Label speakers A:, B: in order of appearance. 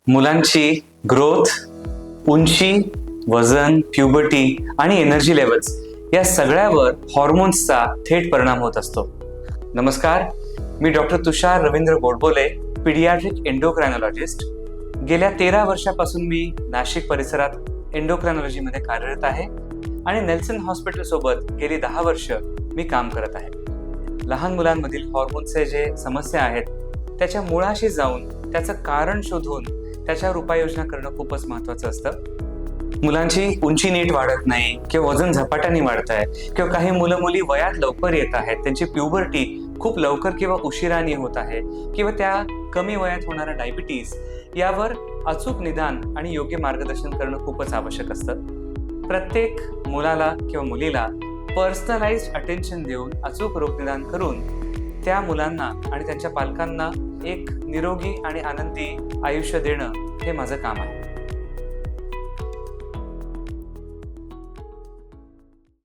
A: मुलांची ग्रोथ, उंची, वजन, प्युबर्टी आणि एनर्जी लेवल्स या सगळ्यावर हॉर्मोन्सचा थेट परिणाम होत असतो. नमस्कार, मी डॉक्टर तुषार रवींद्र गोडबोले, पीडियाट्रिक एंडोक्रायनॉलॉजिस्ट. गेल्या 13 वर्षापासून मी नाशिक परिसरात एंडोक्रायनॉलॉजीमध्ये कार्यरत आहे आणि नेल्सन हॉस्पिटल सोबत गेली 10 वर्ष मी काम करत आहे. लहान मुलांमधील हॉर्मोन्सचे जे समस्या आहेत त्याच्या मुळाशी जाऊन त्याचं कारण शोधून त्याच्यावर उपाययोजना करणं खूपच महत्त्वाचं असतं. मुलांची उंची नीट वाढत नाही किंवा वजन झपाट्याने वाढत आहे किंवा काही मुलं मुली वयात लवकर येत आहेत, त्यांची प्युबर्टी खूप लवकर किंवा उशिराने होत आहे किंवा त्या कमी वयात होणारा डायबिटीज, यावर अचूक निदान आणि योग्य मार्गदर्शन करणं खूपच आवश्यक असतं. प्रत्येक मुलाला किंवा मुलीला पर्सनलाइज्ड अटेन्शन देऊन अचूक रोगनिदान करून त्या मुलांना आणि त्यांच्या पालकांना एक निरोगी आणि आनंदी आयुष्य देणं हे माझं काम आहे.